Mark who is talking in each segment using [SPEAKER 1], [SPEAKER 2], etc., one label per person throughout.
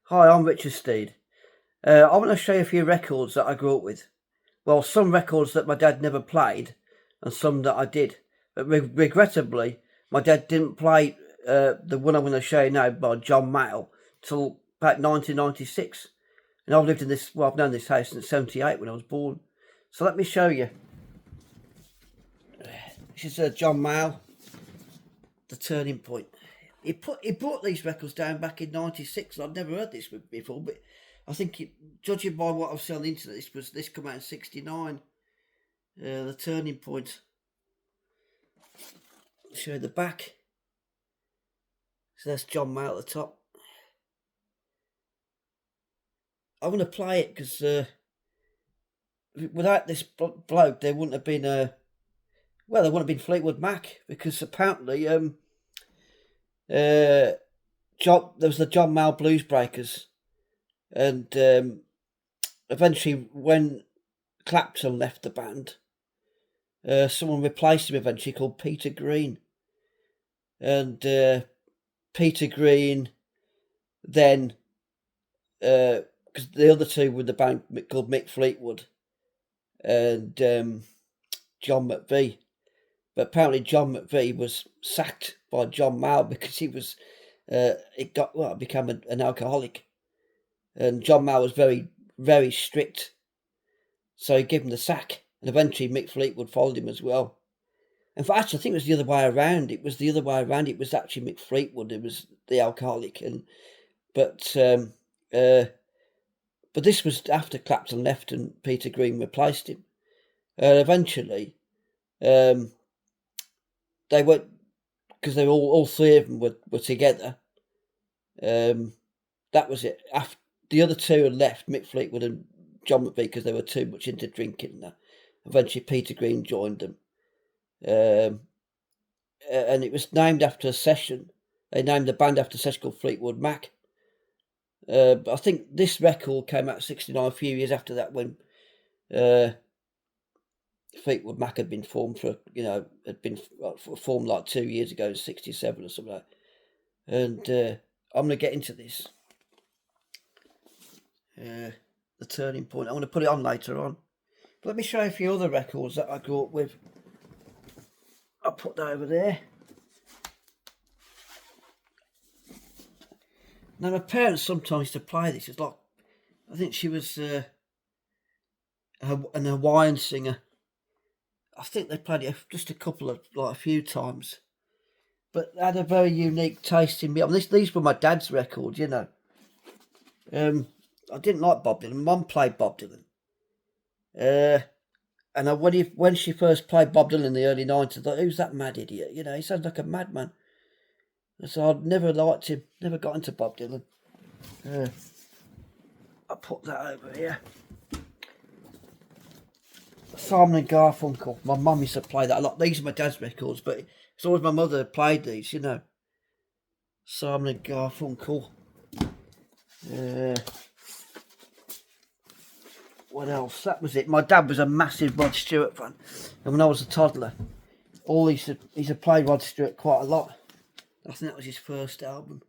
[SPEAKER 1] Hi, I'm Richard Steed. I want to show you a few records that I grew up with. Well, some records that my dad never played, and some that I did. But regrettably, my dad didn't play the one I'm going to show you now by John Mayall till about 1996. And I've lived in this, well, I've known this house since 78 when I was born. So let me show you. This is John Mayall, The Turning Point. He brought these records down back in '96. I'd never heard this before, but I think judging by what I've seen on the internet, this come out in '69. The Turning Point. I'll show you the back. So that's John Mayall at the top. I'm going to play it because without this bloke, there wouldn't have been there wouldn't have been Fleetwood Mac, because apparently there was the John Mayall Blues Breakers, and eventually when Clapton left the band, someone replaced him eventually called Peter Green, and Peter Green then because the other two were the band called Mick Fleetwood and John McVie. But apparently John McVie was sacked by John Mayall because he became an alcoholic. And John Mayall was very, very strict. So he gave him the sack. And eventually Mick Fleetwood followed him as well. In fact, actually, I think it was the other way around. It was actually Mick Fleetwood who was the alcoholic. But this was after Clapton left and Peter Green replaced him. Eventually, they went, because they were all three of them were together. That was it. After the other two had left, Mick Fleetwood and John McVie, because they were too much into drinking. Eventually, Peter Green joined them, and it was named after a session. They named the band after a session called Fleetwood Mac. But I think this record came out in '69, a few years after that, when Fleetwood Mac had been formed formed like 2 years ago in '67 or something like that. And I'm going to get into this. The Turning Point. I'm going to put it on later on. But let me show you a few other records that I grew up with. I'll put that over there. Now, my parents sometimes used to play this. It's like, I think she was an Hawaiian singer. I think they played it just a few times. But they had a very unique taste in music. These were my dad's records, you know. I didn't like Bob Dylan. Mum played Bob Dylan. And when she first played Bob Dylan in the early 90s, I thought, who's that mad idiot? You know, he sounds like a madman. And so I'd never liked him, never got into Bob Dylan. I'll put that over here. Simon and Garfunkel. My mum used to play that a lot. These are my dad's records, but it's always my mother that played these, you know. Simon and Garfunkel. What else? That was it. My dad was a massive Rod Stewart fan, and when I was a toddler, he used to play Rod Stewart quite a lot. I think that was his first album.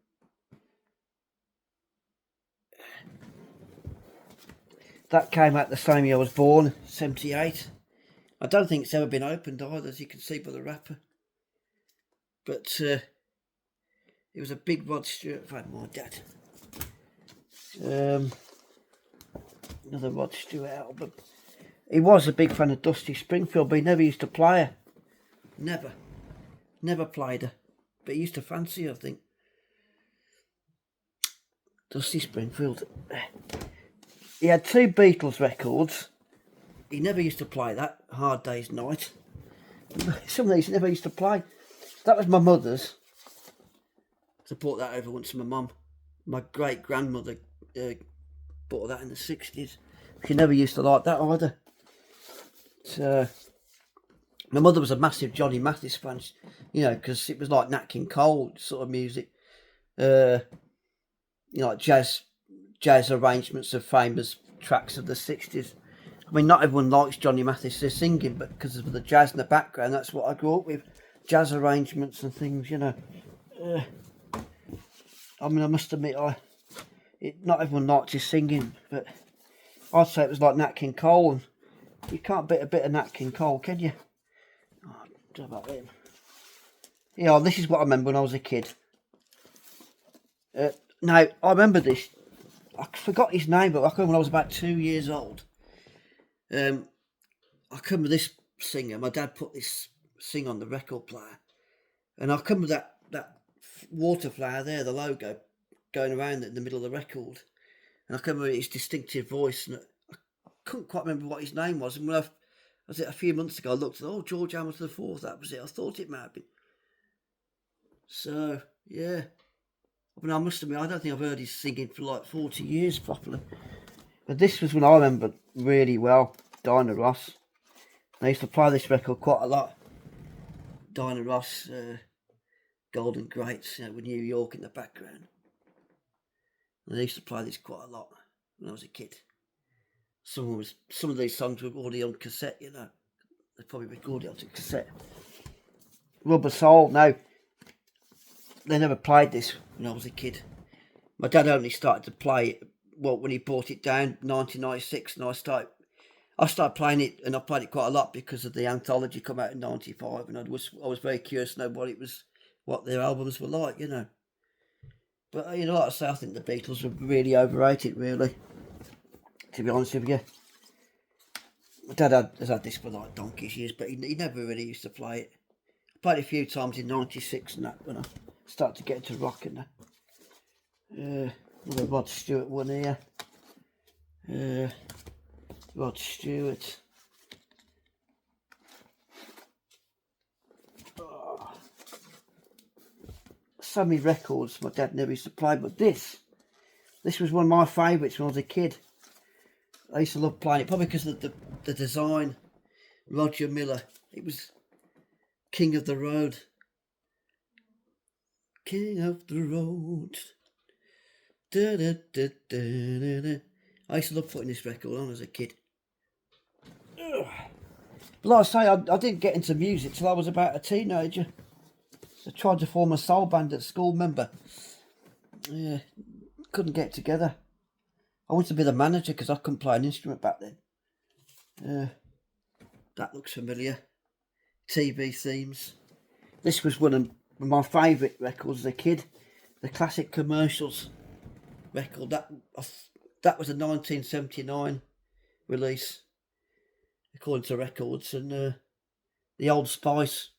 [SPEAKER 1] That came out the same year I was born, '78. I don't think it's ever been opened either, as you can see by the wrapper. But he was a big Rod Stewart fan, my dad. Another Rod Stewart album. He was a big fan of Dusty Springfield, but he never used to play her. Never played her. But he used to fancy her, I think. Dusty Springfield. He had 2 Beatles records. He never used to play that, Hard Day's Night. Some of these he never used to play. That was my mother's. I bought that over once to my mum. My great-grandmother bought that in the 60s. She never used to like that either. So, my mother was a massive Johnny Mathis fan, you know, because it was like Nat King Cole sort of music. You know, like jazz arrangements of famous tracks of the 60s. I mean, not everyone likes Johnny Mathis singing, but because of the jazz in the background, that's what I grew up with. Jazz arrangements and things, you know. I mean, I must admit, Not everyone liked his singing, but I'd say it was like Nat King Cole, and you can't beat a bit of Nat King Cole, can you? Oh, what about him? Yeah, this is what I remember when I was a kid. Now, I remember this. I forgot his name, but I can remember when I was about 2 years old. I can remember this singer. My dad put this thing on the record player, and I can remember that water flower there, the logo, going around in the middle of the record. And I can remember his distinctive voice, and I couldn't quite remember what his name was. And when was it a few months ago, I looked at, George Hamilton IV, that was it. I thought it might have been. So, yeah. I mean, I must admit, I don't think I've heard his singing for like 40 years properly. But this was when I remember really well, Diana Ross. I used to play this record quite a lot. Diana Ross, Golden Greats, with New York in the background. And I used to play this quite a lot when I was a kid. Some of these songs were already on cassette, They probably recorded onto cassette. Rubber Soul, no. They never played this when I was a kid. My dad only started to play it, when he brought it down, 1996, and I started playing it, and I played it quite a lot because of the anthology come out in 95, and I was very curious to know what their albums were like, But, like I say, I think the Beatles were really overrated, really, to be honest with you. My dad has had this for like donkey's years, but he never really used to play it. I played it a few times in 96 and that, when I started to get into rock and that. Another Rod Stewart one here. Rod Stewart. So many records my dad never used to play, but this was one of my favourites when I was a kid. I used to love playing it, probably because of the design. Roger Miller, it was King of the Road. King of the Road. Da, da, da, da, da, da. I used to love putting this record on as a kid. Ugh. But like I say, I didn't get into music till I was about a teenager. I tried to form a soul band at school, remember? Yeah, couldn't get together. I wanted to be the manager because I couldn't play an instrument back then. That looks familiar. TV themes. This was one of my favourite records as a kid. The Classic Commercials record. That was a 1979 release, according to records. And the Old Spice.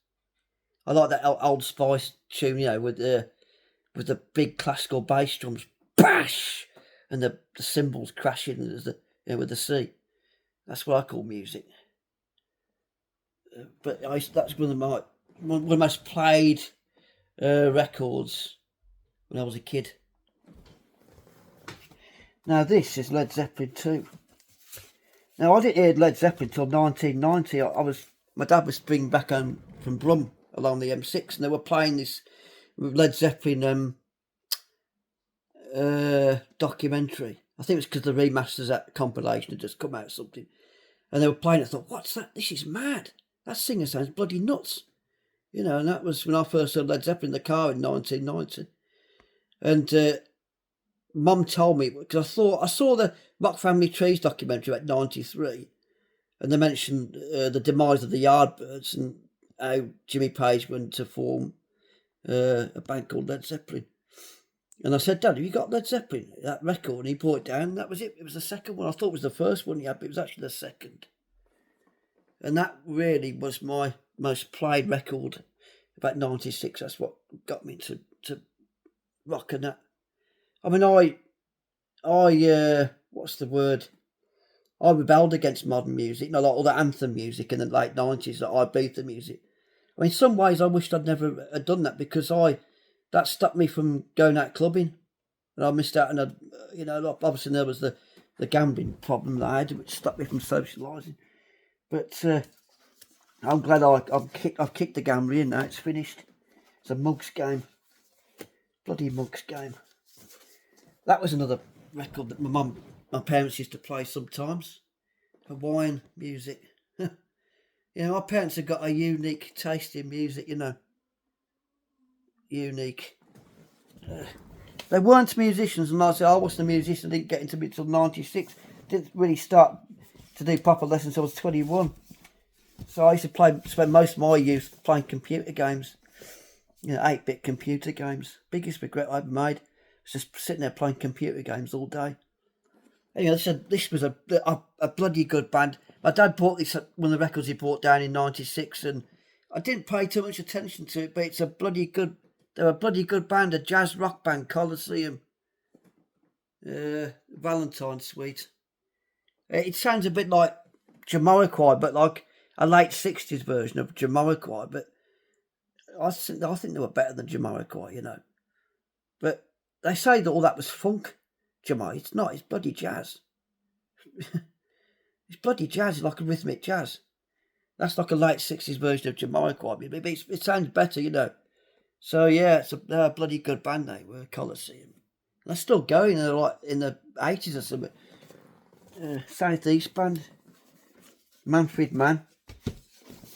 [SPEAKER 1] I like that Old Spice tune, with the big classical bass drums. Bash! And the cymbals crashing as with the C. That's what I call music. But that's one of the most played records when I was a kid. Now this is Led Zeppelin 2. Now I didn't hear Led Zeppelin until 1990. My dad was bringing back home from Brum along the M6, and they were playing this Led Zeppelin documentary. I think it was because the remasters that compilation had just come out or something, and they were playing it. I thought, what's that? This is mad. That singer sounds bloody nuts, and that was when I first heard Led Zeppelin in the car in 1990. And Mum told me, because I saw the Rock Family Trees documentary at 93, and they mentioned the demise of the Yardbirds and how Jimmy Page went to form a band called Led Zeppelin. And I said, Dad, have you got Led Zeppelin, that record? And he brought it down. That was it. It was the second one. I thought it was the first one he had, but it was actually the second. And that really was my most played record, about 96. That's what got me to rock and that. I mean, what's the word? I rebelled against modern music, like all the anthem music in the late 90s, that Ibiza music. I mean, in some ways I wished I'd never had done that, because that stopped me from going out clubbing. And I missed out on obviously there was the gambling problem that I had, which stopped me from socialising. But I'm glad I've kicked the gambling in now. It's finished. It's a mugs game. Bloody mugs game. That was another record that my parents used to play sometimes. Hawaiian music. My parents have got a unique taste in music, Unique. They weren't musicians, and I said I wasn't a musician. I didn't get into it until '96. Didn't really start to do proper lessons until I was 21. So I used to spend most of my youth playing computer games. 8-bit computer games. Biggest regret I've made was just sitting there playing computer games all day. Anyway, this was a bloody good band. My dad bought this, one of the records he bought down in '96, and I didn't pay too much attention to it, but it's a bloody good. They're a bloody good band, a jazz rock band, Colosseum. Valentine Suite. It sounds a bit like Jamiroquai, but like a late '60s version of Jamiroquai. But I think they were better than Jamiroquai, But they say that all that was funk. It's not. It's bloody jazz. It's bloody jazz. It's like a rhythmic jazz. That's like a late '60s version of Jamiroquai. But it sounds better, So yeah, they're a bloody good band. They were Colosseum. They're still going. They're like in the '80s or something. Southeast band, Manfred Mann.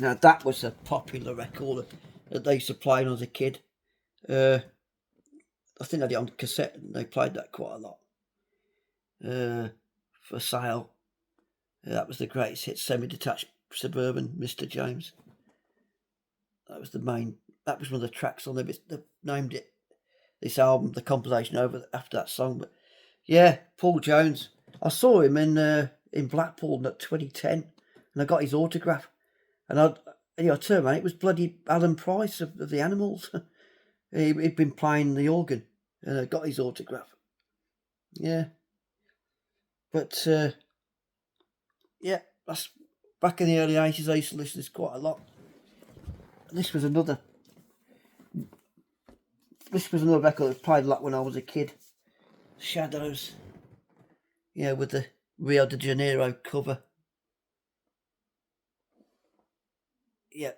[SPEAKER 1] Now that was a popular record that they used to play when I was a kid. I think they had it on cassette and they played that quite a lot. For Sale. That was the greatest hit, Semi-Detached Suburban, Mr. James. That was one of the tracks on there. They named it, this album, the compilation after that song. But yeah, Paul Jones. I saw him in Blackpool in 2010 and I got his autograph. And I turned around, it was bloody Alan Price of the Animals. He'd been playing the organ and I got his autograph. Yeah. But, yeah, that's back in the early 80s. I used to listen to this quite a lot. This was another record that played a lot when I was a kid. Shadows. Yeah, with the Rio de Janeiro cover. Yeah.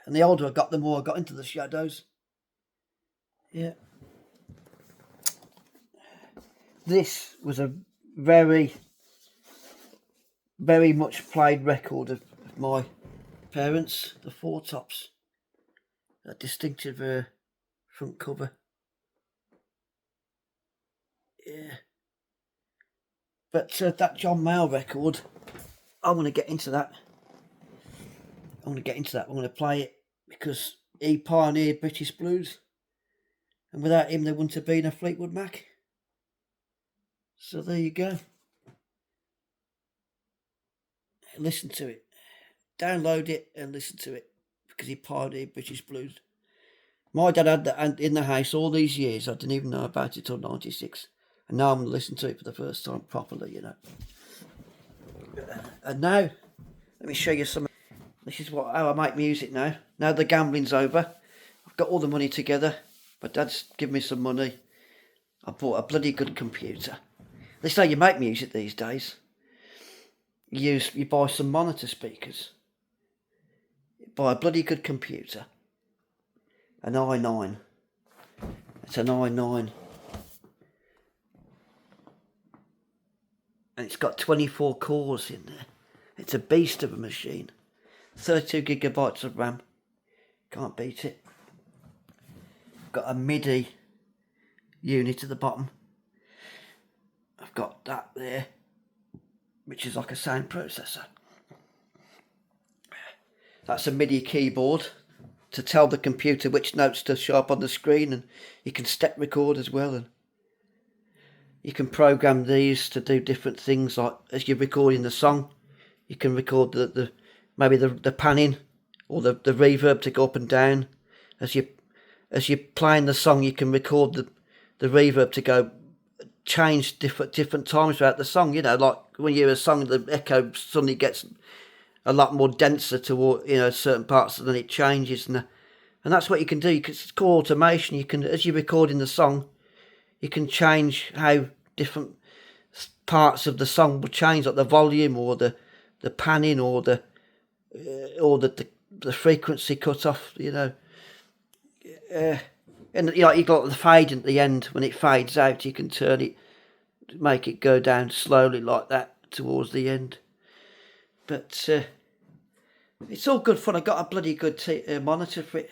[SPEAKER 1] And the older I got, the more I got into the Shadows. Yeah. This was a very, very much played record of my parents, the Four Tops. That distinctive front cover. Yeah. But that John Mayall record, I want to get into that. I'm going to play it because he pioneered British blues. And without him, there wouldn't have been a Fleetwood Mac. So there you go. Listen to it. Download it and listen to it because he pioneered British blues. My dad had that in the house all these years. I didn't even know about it till '96. And now I'm going to listen to it for the first time properly, And now, let me show you some. This is how I make music now. Now the gambling's over. I've got all the money together. My dad's given me some money. I bought a bloody good computer. They say you make music these days. You buy some monitor speakers. You buy a bloody good computer. An i9. It's an i9. And it's got 24 cores in there. It's a beast of a machine. 32 gigabytes of RAM. Can't beat it. Got a MIDI unit at the bottom. I've got that there, which is like a sound processor. That's a MIDI keyboard to tell the computer which notes to show up on the screen, and you can step record as well, and you can program these to do different things. Like as you're recording the song, you can record maybe the panning or the reverb to go up and down. As you're playing the song, you can record the reverb to go change different times throughout the song. Like when you hear a song, the echo suddenly gets a lot more denser toward certain parts, and then it changes, and that's what you can do. It's called automation. You can, as you're recording the song, you can change how different parts of the song will change, like the volume or the panning or the frequency cut off. And you got the fade at the end. When it fades out, you can turn it, make it go down slowly like that towards the end. But it's all good fun. I got a bloody good monitor for it.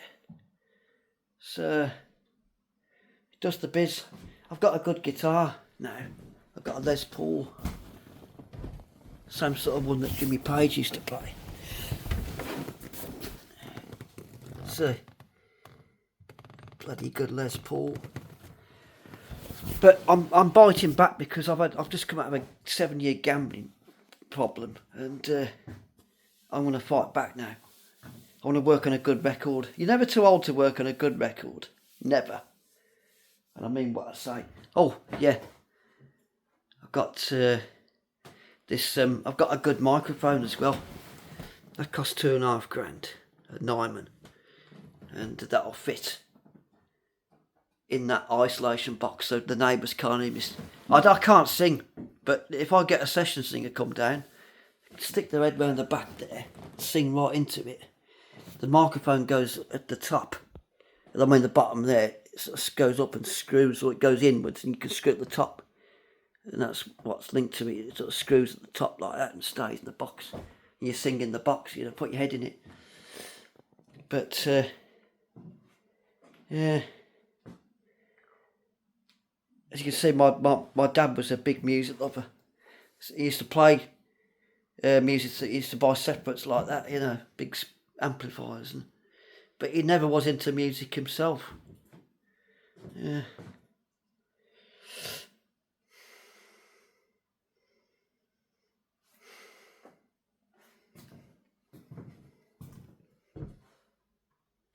[SPEAKER 1] So it does the biz. I've got a good guitar now. I've got a Les Paul. Same sort of one that Jimmy Page used to play. See, bloody good Les Paul. But I'm biting back because I've just come out of a 7-year gambling problem, and I want to fight back now. I want to work on a good record. You're never too old to work on a good record. Never. And I mean what I say. Oh yeah, I've got this. I've got a good microphone as well. That cost £2,500 at Nyman, and that'll fit in that isolation box so the neighbours can't hear me. I can't sing, but if I get a session singer come down, stick their head round the back there, sing right into it. The microphone goes at the top, I mean the bottom there, it sort of goes up and screws, or it goes inwards and you can screw at the top. And that's what's linked to it. It sort of screws at the top like that and stays in the box. And you sing in the box, you know, put your head in it. But, yeah. As you can see, my dad was a big music lover. He used to play music, he used to buy separates like that, you know, big amplifiers. But he never was into music himself. Yeah.